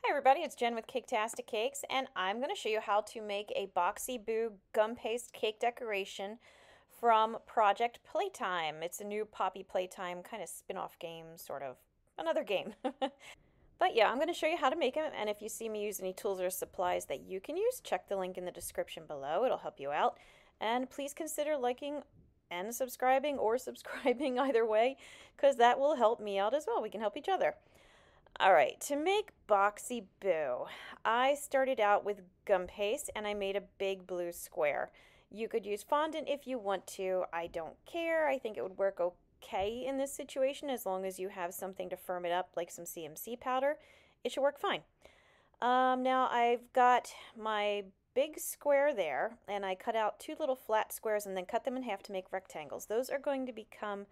Hi everybody, it's Jen with Caketastic Cakes, and I'm going to show you how to make a Boxy Boo gum paste cake decoration from Project Playtime. It's a new Poppy Playtime kind of spin-off game, sort of another game. But yeah, I'm going to show you how to make them, and if you see me use any tools or supplies that you can use, check the link in the description below. It'll help you out. And please consider liking and subscribing or subscribing either way, because that will help me out as well. We can help each other. All right, to make Boxy Boo, I started out with gum paste and I made a big blue square. You could use fondant if you want to. I don't care. I think it would work okay in this situation as long as you have something to firm it up, like some CMC powder. It should work fine. Now I've got my big square there, and I cut out two little flat squares and then cut them in half to make rectangles. Those are going to become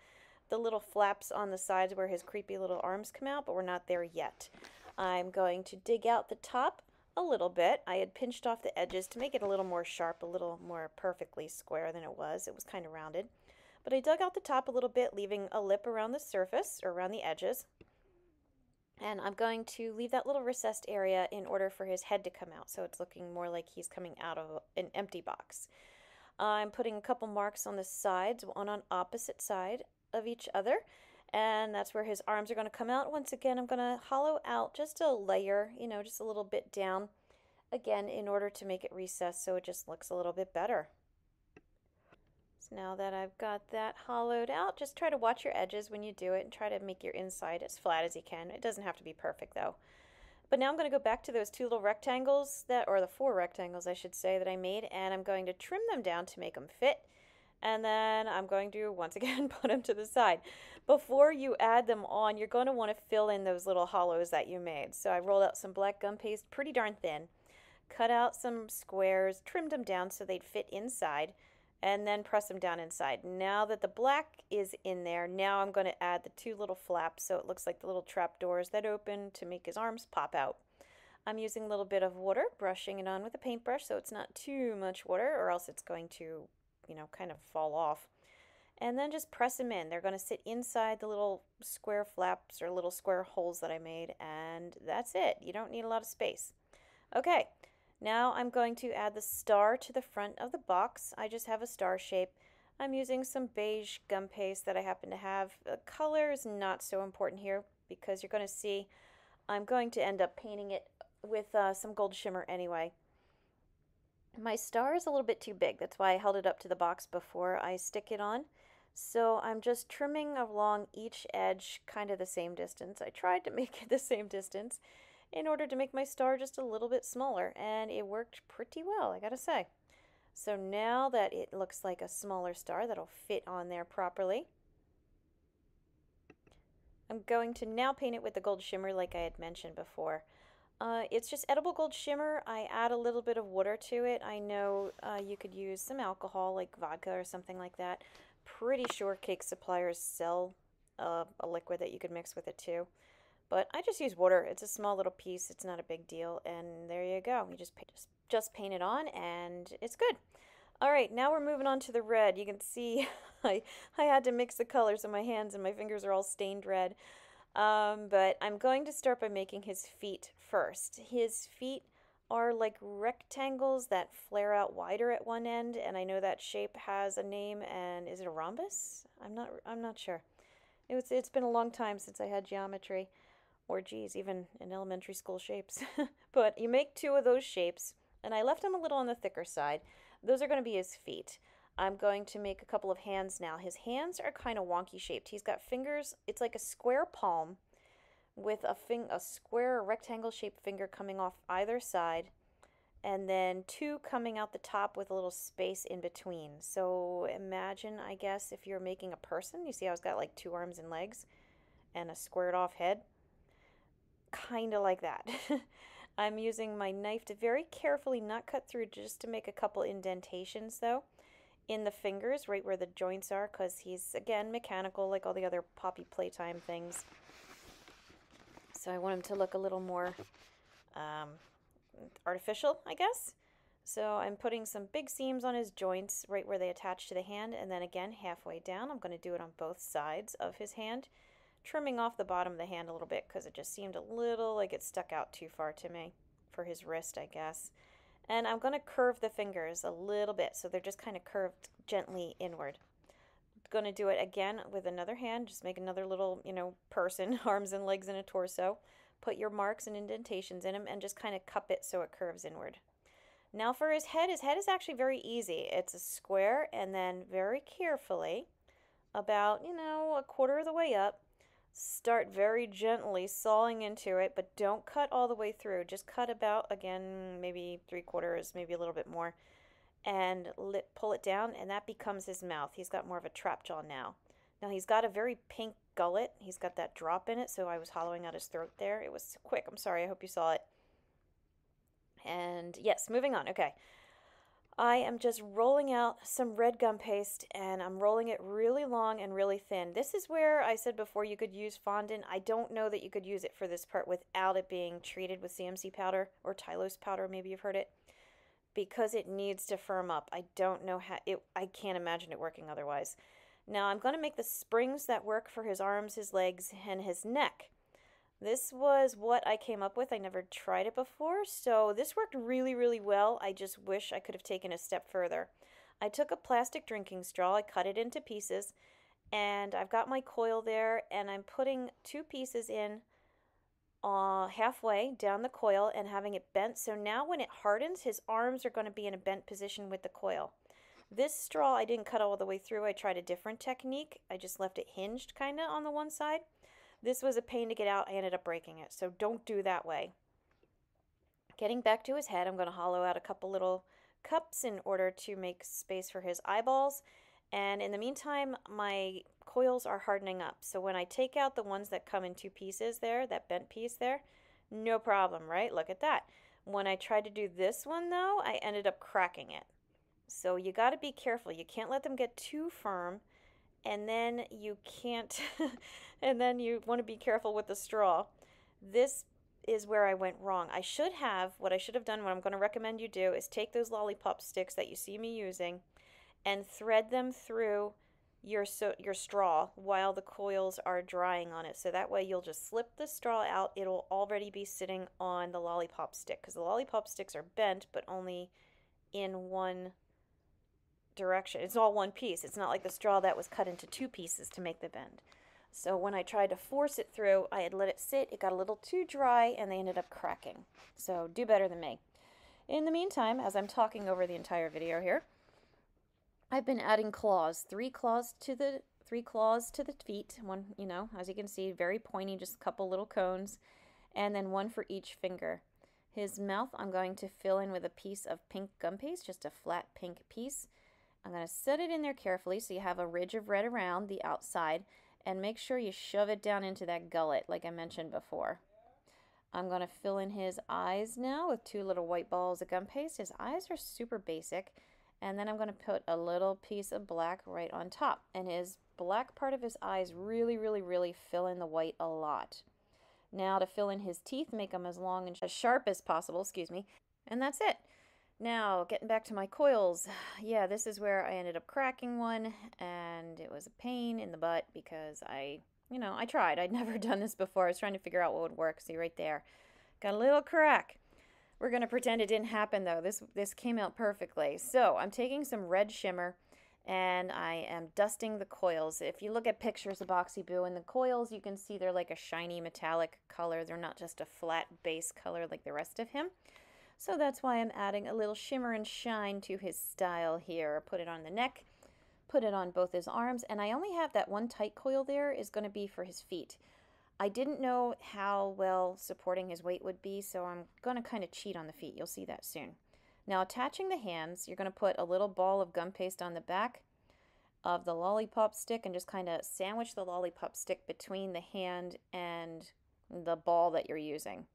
the little flaps on the sides where his creepy little arms come out, but we're not there yet. I'm going to dig out the top a little bit. I had pinched off the edges to make it a little more sharp, a little more perfectly square than it was. It was kind of rounded. But I dug out the top a little bit, leaving a lip around the surface, or around the edges. And I'm going to leave that little recessed area in order for his head to come out, so it's looking more like he's coming out of an empty box. I'm putting a couple marks on the sides, one on opposite side of each other, and that's where his arms are going to come out. Once again, I'm going to hollow out just a layer, just a little bit down, again, in order to make it recessed so it just looks a little bit better. So now that I've got that hollowed out, just try to watch your edges when you do it and try to make your inside as flat as you can. It doesn't have to be perfect though. But now I'm going to go back to those two little rectangles or the four rectangles I should say, that I made, and I'm going to trim them down to make them fit. And then I'm going to, once again, put them to the side. Before you add them on, you're going to want to fill in those little hollows that you made. So I rolled out some black gum paste pretty darn thin, cut out some squares, trimmed them down so they'd fit inside, and then press them down inside. Now that the black is in there, now I'm going to add the two little flaps so it looks like the little trap doors that open to make his arms pop out. I'm using a little bit of water, brushing it on with a paintbrush so it's not too much water, or else it's going to kind of fall off. And then just press them in. They're going to sit inside the little square flaps or little square holes that I made, and that's it. You don't need a lot of space. Okay, now I'm going to add the star to the front of the box. I just have a star shape. I'm using some beige gum paste that I happen to have. The color is not so important here because you're going to see I'm going to end up painting it with some gold shimmer anyway. My star is a little bit too big. That's why I held it up to the box before I stick it on. So I'm just trimming along each edge kind of the same distance. I tried to make it the same distance in order to make my star just a little bit smaller, and it worked pretty well, I gotta say. So now that it looks like a smaller star that'll fit on there properly, I'm going to now paint it with the gold shimmer like I had mentioned before. It's just edible gold shimmer. I add a little bit of water to it. I know you could use some alcohol like vodka or something like that. Pretty sure cake suppliers sell a liquid that you could mix with it too. But I just use water. It's a small little piece. It's not a big deal. And there you go. You just paint it on and it's good. All right, now we're moving on to the red. You can see I had to mix the colors so my hands and my fingers are all stained red. But I'm going to start by making his feet first. His feet are like rectangles that flare out wider at one end, and I know that shape has a name, and is it a rhombus? I'm not sure. It's been a long time since I had geometry, or geez, even in elementary school shapes. But you make two of those shapes, and I left them a little on the thicker side. Those are going to be his feet. I'm going to make a couple of hands now. His hands are kind of wonky shaped. He's got fingers. It's like a square palm with a square rectangle shaped finger coming off either side, and then two coming out the top with a little space in between. So imagine, I guess, if you're making a person. You see how it's got like two arms and legs and a squared off head? Kind of like that. I'm using my knife to very carefully not cut through, just to make a couple indentations though in the fingers right where the joints are, because he's again mechanical like all the other Poppy Playtime things. So I want him to look a little more artificial, I guess. So I'm putting some big seams on his joints right where they attach to the hand, and then again halfway down. I'm going to do it on both sides of his hand, trimming off the bottom of the hand a little bit because it just seemed a little like it stuck out too far to me for his wrist, I guess. And I'm going to curve the fingers a little bit so they're just kind of curved gently inward. Going to do it again with another hand. Just make another little, person, arms and legs and a torso. Put your marks and indentations in him and just kind of cup it so it curves inward. Now for his head is actually very easy. It's a square, and then very carefully, about, a quarter of the way up, start very gently sawing into it, but don't cut all the way through. Just cut about, again, maybe 3/4, maybe a little bit more, and pull it down, and that becomes his mouth. He's got more of a trap jaw now. Now he's got a very pink gullet. He's got that drop in it, so I was hollowing out his throat there. It was quick. I'm sorry. I hope you saw it. And yes, moving on. Okay. I am just rolling out some red gum paste, and I'm rolling it really long and really thin. This is where I said before you could use fondant. I don't know that you could use it for this part without it being treated with CMC powder or Tylose powder, maybe you've heard it, because it needs to firm up. I don't know how I can't imagine it working otherwise. Now I'm going to make the springs that work for his arms, his legs, and his neck. This was what I came up with. I never tried it before, so this worked really, really well. I just wish I could have taken a step further. I took a plastic drinking straw, I cut it into pieces, and I've got my coil there, and I'm putting 2 pieces in halfway down the coil and having it bent. So now when it hardens, his arms are going to be in a bent position with the coil. This straw I didn't cut all the way through. I tried a different technique. I just left it hinged kind of on the one side. This was a pain to get out. I ended up breaking it, so don't do that way. Getting back to his head, I'm going to hollow out a couple little cups in order to make space for his eyeballs. And in the meantime, my coils are hardening up. So when I take out the ones that come in 2 pieces there, that bent piece there, no problem, right? Look at that. When I tried to do this one, though, I ended up cracking it. So you got to be careful. You can't let them get too firm. And then you can't, and then you want to be careful with the straw. This is where I went wrong. What I should have done, what I'm going to recommend you do, is take those lollipop sticks that you see me using and thread them through your straw while the coils are drying on it. So that way you'll just slip the straw out. It'll already be sitting on the lollipop stick, because the lollipop sticks are bent, but only in one direction. It's all one piece. It's not like the straw that was cut into 2 pieces to make the bend. So when I tried to force it through, I had let it sit. It got a little too dry, and they ended up cracking. So do better than me. In the meantime, as I'm talking over the entire video here, I've been adding claws. 3 claws to the feet. One, as you can see, very pointy, just a couple little cones, and then 1 for each finger. His mouth, I'm going to fill in with a piece of pink gum paste, just a flat pink piece. I'm going to set it in there carefully so you have a ridge of red around the outside, and make sure you shove it down into that gullet like I mentioned before. I'm going to fill in his eyes now with 2 little white balls of gum paste. His eyes are super basic, and then I'm going to put a little piece of black right on top, and his black part of his eyes really, really, really fill in the white a lot. Now to fill in his teeth, make them as long and as sharp as possible, and that's it. Now, getting back to my coils, yeah, this is where I ended up cracking one, and it was a pain in the butt because I tried. I'd never done this before. I was trying to figure out what would work. See right there. Got a little crack. We're going to pretend it didn't happen, though. This came out perfectly. So, I'm taking some red shimmer, and I am dusting the coils. If you look at pictures of Boxy Boo and the coils, you can see they're like a shiny metallic color. They're not just a flat base color like the rest of him. So that's why I'm adding a little shimmer and shine to his style here. Put it on the neck, put it on both his arms, and I only have that one tight coil there is going to be for his feet. I didn't know how well supporting his weight would be, so I'm going to kind of cheat on the feet. You'll see that soon. Now attaching the hands, you're going to put a little ball of gum paste on the back of the lollipop stick and just kind of sandwich the lollipop stick between the hand and the ball that you're using.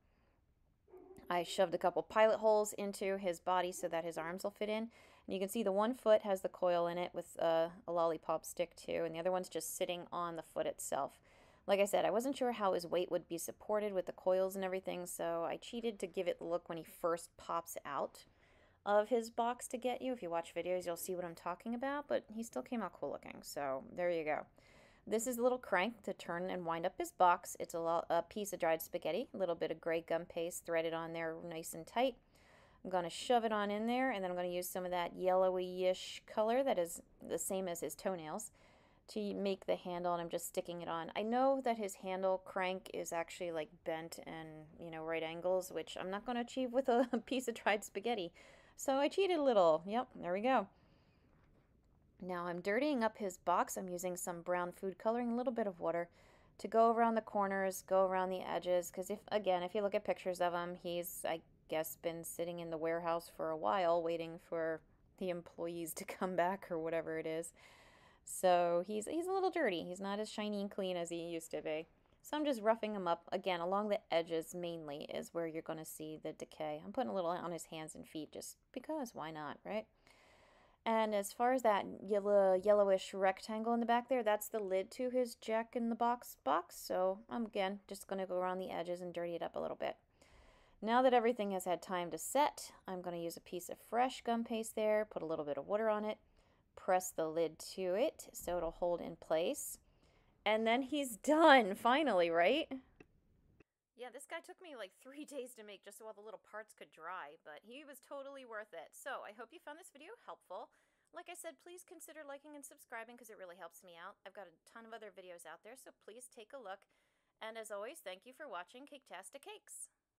I shoved a couple pilot holes into his body so that his arms will fit in. And you can see the one foot has the coil in it with a lollipop stick too, and the other one's just sitting on the foot itself. Like I said, I wasn't sure how his weight would be supported with the coils and everything, so I cheated to give it the look when he first pops out of his box to get you. If you watch videos, you'll see what I'm talking about, but he still came out cool looking, so there you go. This is a little crank to turn and wind up his box. It's a piece of dried spaghetti, a little bit of gray gum paste threaded on there nice and tight. I'm going to shove it on in there, and then I'm going to use some of that yellowy-ish color that is the same as his toenails to make the handle, and I'm just sticking it on. I know that his handle crank is actually like bent and, right angles, which I'm not going to achieve with a piece of dried spaghetti. So I cheated a little. Yep, there we go. Now I'm dirtying up his box. I'm using some brown food coloring, a little bit of water to go around the corners, go around the edges, because if you look at pictures of him, he's, I guess, been sitting in the warehouse for a while waiting for the employees to come back or whatever it is. So he's a little dirty. He's not as shiny and clean as he used to be. So I'm just roughing him up. Again, along the edges mainly is where you're going to see the decay. I'm putting a little on his hands and feet just because, why not, right? And as far as that yellowish rectangle in the back there, that's the lid to his Jack in the Box box. So I'm, again, just going to go around the edges and dirty it up a little bit. Now that everything has had time to set, I'm going to use a piece of fresh gum paste there, put a little bit of water on it, press the lid to it so it'll hold in place. And then he's done, finally, right? Yeah, this guy took me like 3 days to make just so all the little parts could dry, but he was totally worth it. So I hope you found this video helpful. Like I said, please consider liking and subscribing because it really helps me out. I've got a ton of other videos out there, so please take a look. And as always, thank you for watching Caketastic Cakes.